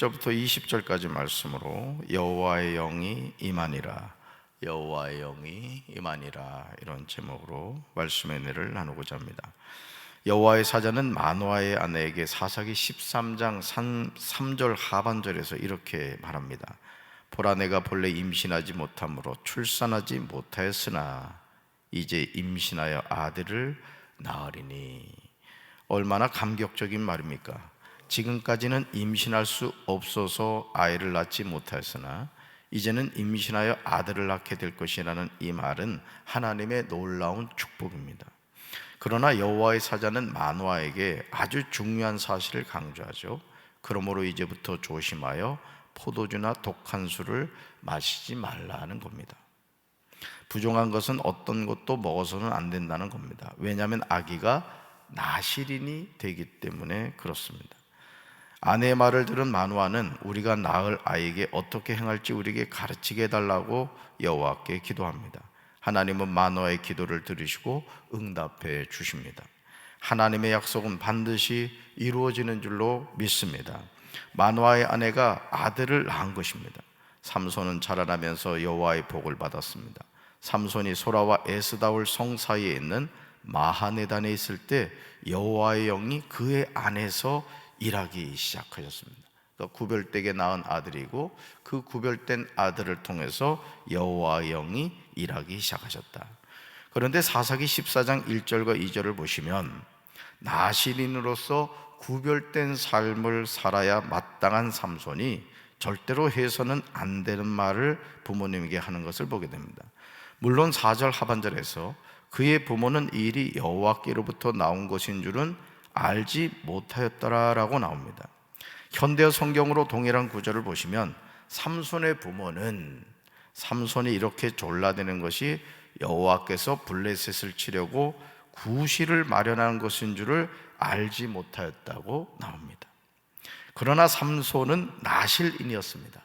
1절부터 20절까지 말씀으로 여호와의 영이 임하니라, 여호와의 영이 임하니라, 이런 제목으로 말씀의 은혜를 나누고자 합니다. 여호와의 사자는 마노아의 아내에게 사사기 13장 3절 하반절에서 이렇게 말합니다. 보라, 내가 본래 임신하지 못함으로 출산하지 못하였으나 이제 임신하여 아들을 낳으리니. 얼마나 감격적인 말입니까? 지금까지는 임신할 수 없어서 아이를 낳지 못하였으나 이제는 임신하여 아들을 낳게 될 것이라는 이 말은 하나님의 놀라운 축복입니다. 그러나 여호와의 사자는 마노아에게 아주 중요한 사실을 강조하죠. 그러므로 이제부터 조심하여 포도주나 독한 술을 마시지 말라는 겁니다. 부정한 것은 어떤 것도 먹어서는 안 된다는 겁니다. 왜냐하면 아기가 나실인이 되기 때문에 그렇습니다. 아내의 말을 들은 마노아는 우리가 낳을 아이에게 어떻게 행할지 우리에게 가르치게 해달라고 여호와께 기도합니다. 하나님은 마노아의 기도를 들으시고 응답해 주십니다. 하나님의 약속은 반드시 이루어지는 줄로 믿습니다. 마노아의 아내가 아들을 낳은 것입니다. 삼손은 자라나면서 여호와의 복을 받았습니다. 삼손이 소라와 에스다올 성 사이에 있는 마하네단에 있을 때 여호와의 영이 그의 안에서 일하기 시작하셨습니다. 그러니까 구별되게 낳은 아들이고 그 구별된 아들을 통해서 여호와의 영이 일하기 시작하셨다. 그런데 사사기 14장 1절과 2절을 보시면 나실인으로서 구별된 삶을 살아야 마땅한 삼손이 절대로 해서는 안 되는 말을 부모님에게 하는 것을 보게 됩니다. 물론 4절 하반절에서 그의 부모는 이 일이 여호와께로부터 나온 것인 줄은 알지 못하였더라라고 나옵니다. 현대어 성경으로 동일한 구절을 보시면 삼손의 부모는 삼손이 이렇게 졸라대는 것이 여호와께서 블레셋을 치려고 구실을 마련한 것인 줄을 알지 못하였다고 나옵니다. 그러나 삼손은 나실인이었습니다.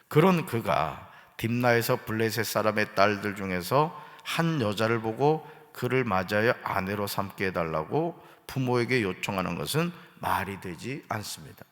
그런 그가 딥나에서 블레셋 사람의 딸들 중에서 한 여자를 보고 그를 맞이하여 아내로 삼게 해달라고 부모에게 요청하는 것은 말이 되지 않습니다.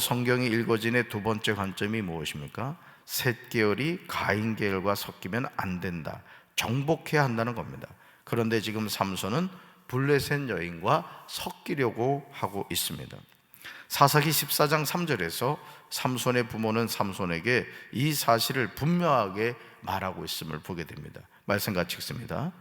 성경이 읽어진의 두 번째 관점이 무엇입니까? 셋 계열이 가인 계열과 섞이면 안 된다, 정복해야 한다는 겁니다. 그런데 지금 삼손은 블레셋 여인과 섞이려고 하고 있습니다. 사사기 14장 3절에서 삼손의 부모는 삼손에게 이 사실을 분명하게 말하고 있음을 보게 됩니다. 말씀 같이 읽습니다.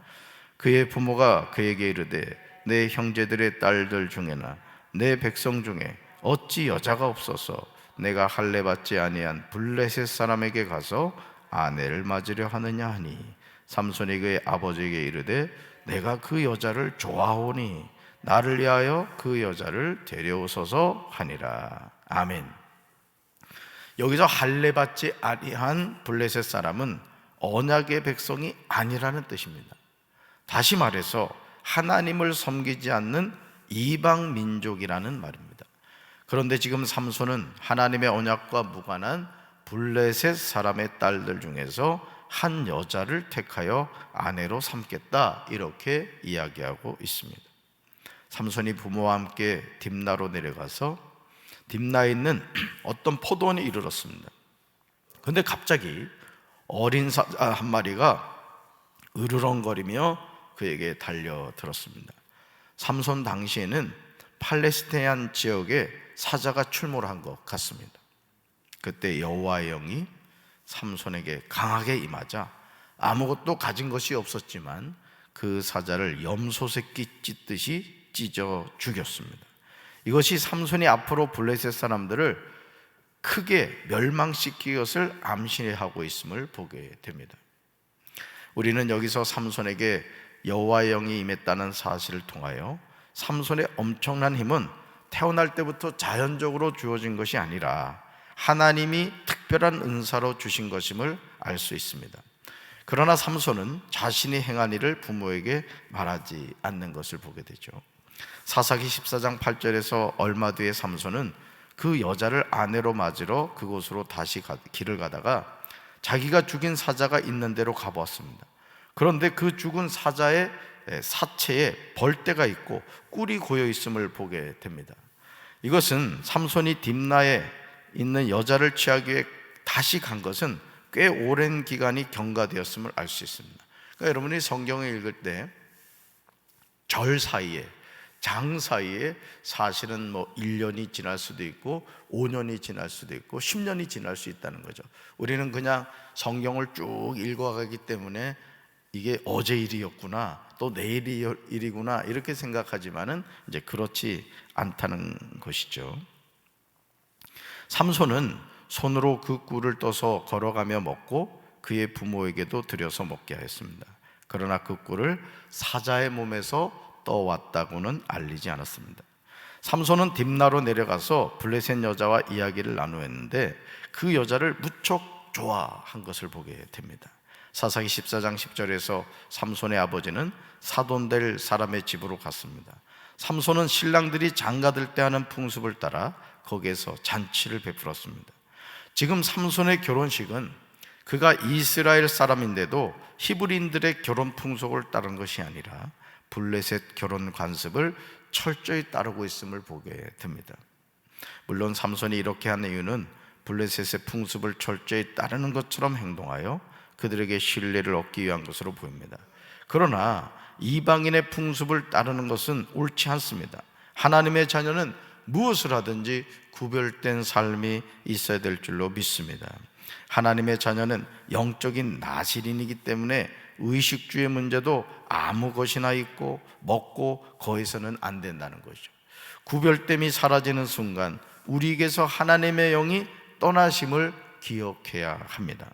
그의 부모가 그에게 이르되 내 형제들의 딸들 중에나 내 백성 중에 어찌 여자가 없어서 내가 할례 받지 아니한 블레셋 사람에게 가서 아내를 맞으려 하느냐 하니, 삼손이 그의 아버지에게 이르되 내가 그 여자를 좋아하오니 나를 위하여 그 여자를 데려오소서 하니라. 아멘. 여기서 할례 받지 아니한 블레셋 사람은 언약의 백성이 아니라는 뜻입니다. 다시 말해서 하나님을 섬기지 않는 이방 민족이라는 말입니다. 그런데 지금 삼손은 하나님의 언약과 무관한 블레셋 사람의 딸들 중에서 한 여자를 택하여 아내로 삼겠다, 이렇게 이야기하고 있습니다. 삼손이 부모와 함께 딥나로 내려가서 딥나에 있는 어떤 포도원에 이르렀습니다. 그런데 갑자기 어린 사자 한 마리가 으르렁거리며 그에게 달려들었습니다. 삼손 당시에는 팔레스타인 지역에 사자가 출몰한 것 같습니다. 그때 여호와의 영이 삼손에게 강하게 임하자 아무것도 가진 것이 없었지만 그 사자를 염소 새끼 찢듯이 찢어 죽였습니다. 이것이 삼손이 앞으로 블레셋 사람들을 크게 멸망시킬 것을 암시하고 있음을 보게 됩니다. 우리는 여기서 삼손에게 여호와의 영이 임했다는 사실을 통하여 삼손의 엄청난 힘은 태어날 때부터 자연적으로 주어진 것이 아니라 하나님이 특별한 은사로 주신 것임을 알 수 있습니다. 그러나 삼손은 자신이 행한 일을 부모에게 말하지 않는 것을 보게 되죠. 사사기 14장 8절에서 얼마 뒤에 삼손은 그 여자를 아내로 맞으러 그곳으로 다시 길을 가다가 자기가 죽인 사자가 있는 데로 가보았습니다. 그런데 그 죽은 사자의 사체에 벌떼가 있고 꿀이 고여 있음을 보게 됩니다. 이것은 삼손이 딥나에 있는 여자를 취하기 위해 다시 간 것은 꽤 오랜 기간이 경과되었음을 알 수 있습니다. 그러니까 여러분이 성경을 읽을 때 절 사이에, 장 사이에 사실은 1년이 지날 수도 있고 5년이 지날 수도 있고 10년이 지날 수 있다는 거죠. 우리는 그냥 성경을 쭉 읽어가기 때문에 이게 어제 일이었구나, 또 내일 일이구나 이렇게 생각하지만은 이제 그렇지 않다는 것이죠. 삼손은 손으로 그 꿀을 떠서 걸어가며 먹고 그의 부모에게도 드려서 먹게 하였습니다. 그러나 그 꿀을 사자의 몸에서 떠왔다고는 알리지 않았습니다. 삼손은 딥나로 내려가서 블레셋 여자와 이야기를 나누었는데 그 여자를 무척 좋아한 것을 보게 됩니다. 사사기 14장 10절에서 삼손의 아버지는 사돈될 사람의 집으로 갔습니다. 삼손은 신랑들이 장가들 때 하는 풍습을 따라 거기에서 잔치를 베풀었습니다. 지금 삼손의 결혼식은 그가 이스라엘 사람인데도 히브리인들의 결혼 풍속을 따른 것이 아니라 블레셋 결혼 관습을 철저히 따르고 있음을 보게 됩니다. 물론 삼손이 이렇게 한 이유는 블레셋의 풍습을 철저히 따르는 것처럼 행동하여 그들에게 신뢰를 얻기 위한 것으로 보입니다. 그러나 이방인의 풍습을 따르는 것은 옳지 않습니다. 하나님의 자녀는 무엇을 하든지 구별된 삶이 있어야 될 줄로 믿습니다. 하나님의 자녀는 영적인 나실인이기 때문에 의식주의 문제도 아무 것이나 있고 먹고 거기서는 안 된다는 것이죠. 구별됨이 사라지는 순간 우리에게서 하나님의 영이 떠나심을 기억해야 합니다.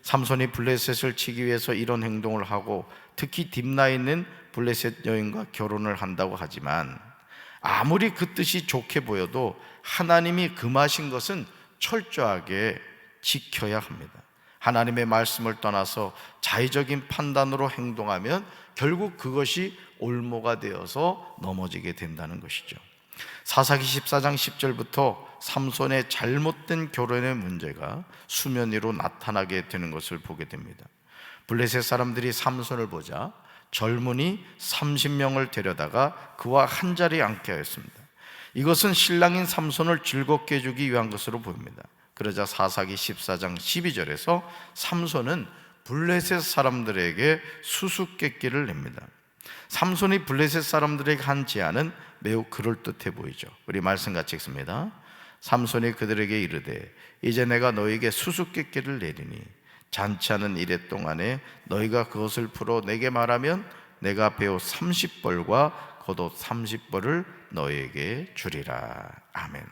삼손이 블레셋을 치기 위해서 이런 행동을 하고 특히 딥나에 있는 블레셋 여인과 결혼을 한다고 하지만 아무리 그 뜻이 좋게 보여도 하나님이 금하신 것은 철저하게 지켜야 합니다. 하나님의 말씀을 떠나서 자의적인 판단으로 행동하면 결국 그것이 올무가 되어서 넘어지게 된다는 것이죠. 사사기 14장 10절부터 삼손의 잘못된 결혼의 문제가 수면 위로 나타나게 되는 것을 보게 됩니다. 블레셋 사람들이 삼손을 보자 젊은이 30명을 데려다가 그와 한 자리에 앉게 하였습니다. 이것은 신랑인 삼손을 즐겁게 해주기 위한 것으로 보입니다. 그러자 사사기 14장 12절에서 삼손은 블레셋 사람들에게 수수께끼를 냅니다. 삼손이 블레셋 사람들에게 한 제안은 매우 그럴듯해 보이죠. 우리 말씀 같이 읽습니다. 삼손이 그들에게 이르되 이제 내가 너에게 수수께끼를 내리니 잔치하는 이래 동안에 너희가 그것을 풀어 내게 말하면 내가 배옷 30벌과 겉옷 30벌을 너희에게 주리라. 아멘.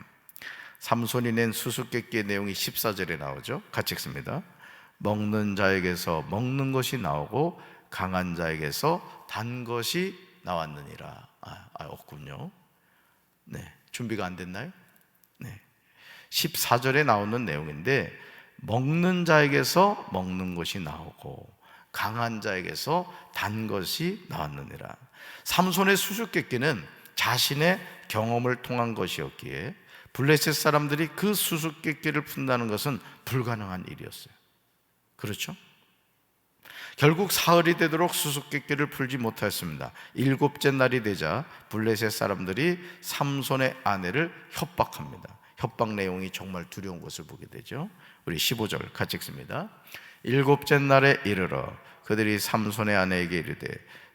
삼손이 낸 수수께끼의 내용이 14절에 나오죠. 같이 읽습니다. 먹는 자에게서 먹는 것이 나오고 강한 자에게서 단 것이 나왔느니라. 없군요. 네, 준비가 안 됐나요? 네, 14절에 나오는 내용인데 먹는 자에게서 먹는 것이 나오고 강한 자에게서 단 것이 나왔느니라. 삼손의 수수께끼는 자신의 경험을 통한 것이었기에 블레셋 사람들이 그 수수께끼를 푼다는 것은 불가능한 일이었어요. 그렇죠? 결국 사흘이 되도록 수수께끼를 풀지 못하였습니다. 7째 날이 되자 블레셋 사람들이 삼손의 아내를 협박합니다. 협박 내용이 정말 두려운 것을 보게 되죠. 우리 15절 같이 읽습니다. 7째 날에 이르러 그들이 삼손의 아내에게 이르되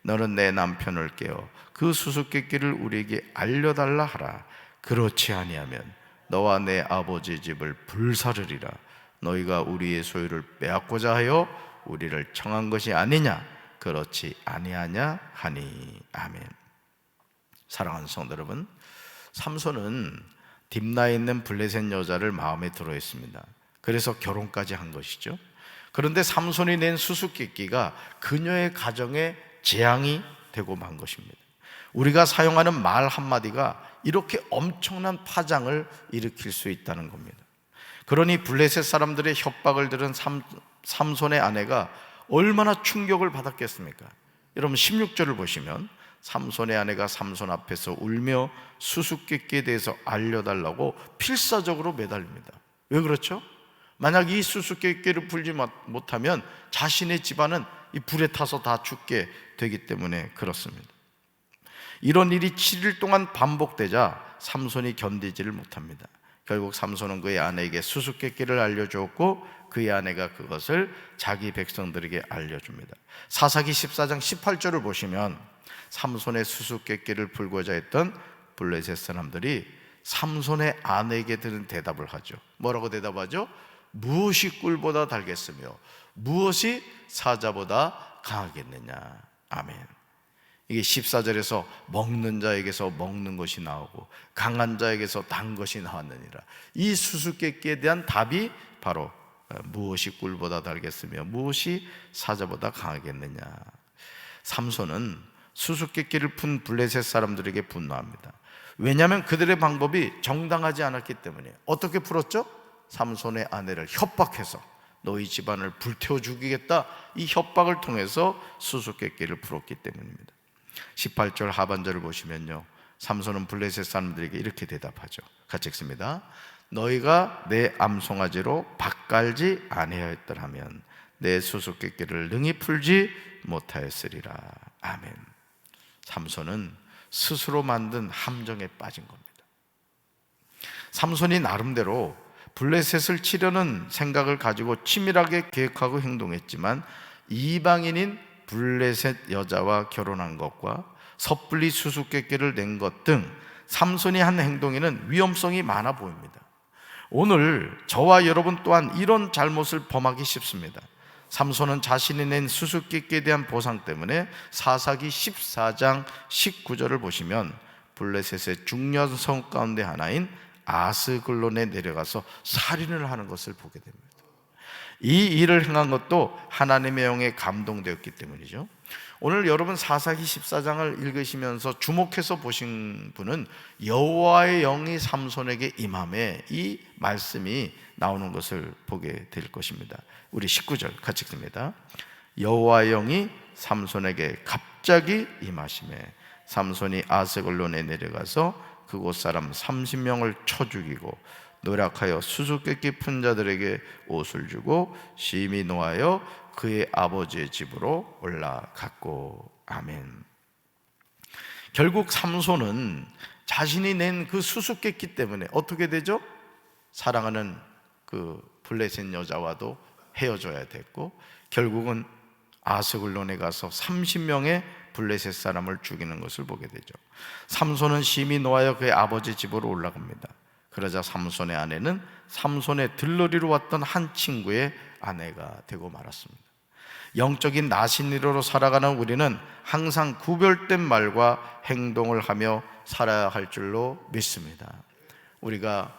너는 내 남편을 깨어 그 수수께끼를 우리에게 알려달라 하라. 그렇지 아니하면 너와 내 아버지 집을 불사르리라. 너희가 우리의 소유를 빼앗고자 하여 우리를 청한 것이 아니냐? 그렇지 아니하냐 하니. 아멘. 사랑하는 성도 여러분, 삼손은 딥나에 있는 블레셋 여자를 마음에 들어 했습니다. 그래서 결혼까지 한 것이죠. 그런데 삼손이 낸 수수께끼가 그녀의 가정에 재앙이 되고 만 것입니다. 우리가 사용하는 말 한마디가 이렇게 엄청난 파장을 일으킬 수 있다는 겁니다. 그러니 블레셋 사람들의 협박을 들은 삼손의 아내가 얼마나 충격을 받았겠습니까? 여러분 16절을 보시면 삼손의 아내가 삼손 앞에서 울며 수수께끼에 대해서 알려달라고 필사적으로 매달립니다. 왜 그렇죠? 만약 이 수수께끼를 풀지 못하면 자신의 집안은 이 불에 타서 다 죽게 되기 때문에 그렇습니다. 이런 일이 7일 동안 반복되자 삼손이 견디지를 못합니다. 결국 삼손은 그의 아내에게 수수께끼를 알려주었고 그의 아내가 그것을 자기 백성들에게 알려줍니다. 사사기 14장 18절을 보시면 삼손의 수수께끼를 풀고자 했던 블레셋 사람들이 삼손의 아내에게 드는 대답을 하죠. 뭐라고 대답하죠? 무엇이 꿀보다 달겠으며 무엇이 사자보다 강하겠느냐. 아멘. 이게 14절에서 먹는 자에게서 먹는 것이 나오고 강한 자에게서 단 것이 나왔느니라. 이 수수께끼에 대한 답이 바로 무엇이 꿀보다 달겠으며 무엇이 사자보다 강하겠느냐. 삼손은 수수께끼를 푼 블레셋 사람들에게 분노합니다. 왜냐하면 그들의 방법이 정당하지 않았기 때문에. 어떻게 풀었죠? 삼손의 아내를 협박해서 너희 집안을 불태워 죽이겠다, 이 협박을 통해서 수수께끼를 풀었기 때문입니다. 18절 하반절을 보시면요, 삼손은 블레셋 사람들에게 이렇게 대답하죠. 같이 읽습니다. 너희가 내 암송아지로 밭갈지 아니하였더라면 내 수수께끼를 능히 풀지 못하였으리라. 아멘. 삼손은 스스로 만든 함정에 빠진 겁니다. 삼손이 나름대로 블레셋을 치려는 생각을 가지고 치밀하게 계획하고 행동했지만 이방인인 블레셋 여자와 결혼한 것과 섣불리 수수께끼를 낸 것 등 삼손이 한 행동에는 위험성이 많아 보입니다. 오늘 저와 여러분 또한 이런 잘못을 범하기 쉽습니다. 삼손은 자신이 낸 수수께끼에 대한 보상 때문에 사사기 14장 19절을 보시면 블레셋의 중요한 성 가운데 하나인 아스글론에 내려가서 살인을 하는 것을 보게 됩니다. 이 일을 행한 것도 하나님의 영에 감동되었기 때문이죠. 오늘 여러분 사사기 14장을 읽으시면서 주목해서 보신 분은 여호와의 영이 삼손에게 임함에 이 말씀이 나오는 것을 보게 될 것입니다. 우리 19절 같이 읽습니다. 여호와의 영이 삼손에게 갑자기 임하심에 삼손이 아스글론에 내려가서 그곳 사람 30명을 쳐 죽이고 노력하여 수수께끼 푼 자들에게 옷을 주고 심히 노하여 그의 아버지의 집으로 올라갔고. 아멘. 결국 삼손은 자신이 낸 그 수수께끼 때문에 어떻게 되죠? 사랑하는 그 블레셋 여자와도 헤어져야 됐고 결국은 아스글론에 가서 30명의 블레셋 사람을 죽이는 것을 보게 되죠. 삼손은 심히 노하여 그의 아버지 집으로 올라갑니다. 그러자 삼손의 아내는 삼손의 들러리로 왔던 한 친구의 아내가 되고 말았습니다. 영적인 나신이로 살아가는 우리는 항상 구별된 말과 행동을 하며 살아야 할 줄로 믿습니다. 우리가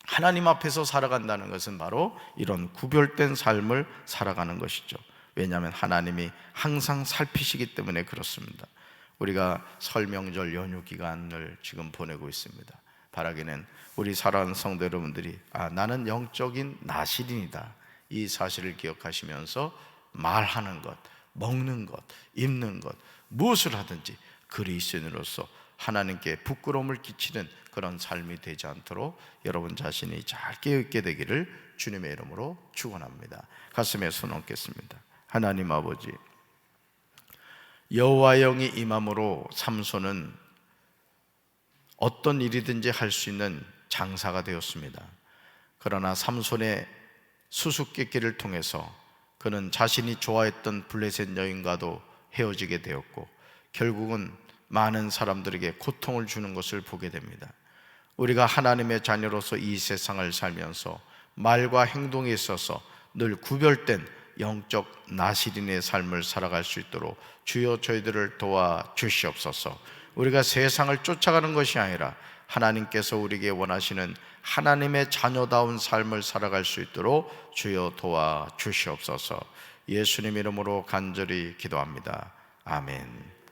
하나님 앞에서 살아간다는 것은 바로 이런 구별된 삶을 살아가는 것이죠. 왜냐하면 하나님이 항상 살피시기 때문에 그렇습니다. 우리가 설 명절 연휴 기간을 지금 보내고 있습니다. 바라기는 우리 사랑하는 성도 여러분들이 나는 영적인 나실인이다, 이 사실을 기억하시면서 말하는 것, 먹는 것, 입는 것, 무엇을 하든지 그리스도인으로서 하나님께 부끄러움을 끼치는 그런 삶이 되지 않도록 여러분 자신이 잘 깨어있게 되기를 주님의 이름으로 축원합니다. 가슴에 손 얹겠습니다. 하나님 아버지, 여호와의 영이 임함으로 삼손은 어떤 일이든지 할 수 있는 장사가 되었습니다. 그러나 삼손의 수수께끼를 통해서 그는 자신이 좋아했던 블레셋 여인과도 헤어지게 되었고 결국은 많은 사람들에게 고통을 주는 것을 보게 됩니다. 우리가 하나님의 자녀로서 이 세상을 살면서 말과 행동에 있어서 늘 구별된 영적 나실인의 삶을 살아갈 수 있도록 주여 저희들을 도와주시옵소서. 우리가 세상을 쫓아가는 것이 아니라 하나님께서 우리에게 원하시는 하나님의 자녀다운 삶을 살아갈 수 있도록 주여 도와주시옵소서. 예수님 이름으로 간절히 기도합니다. 아멘.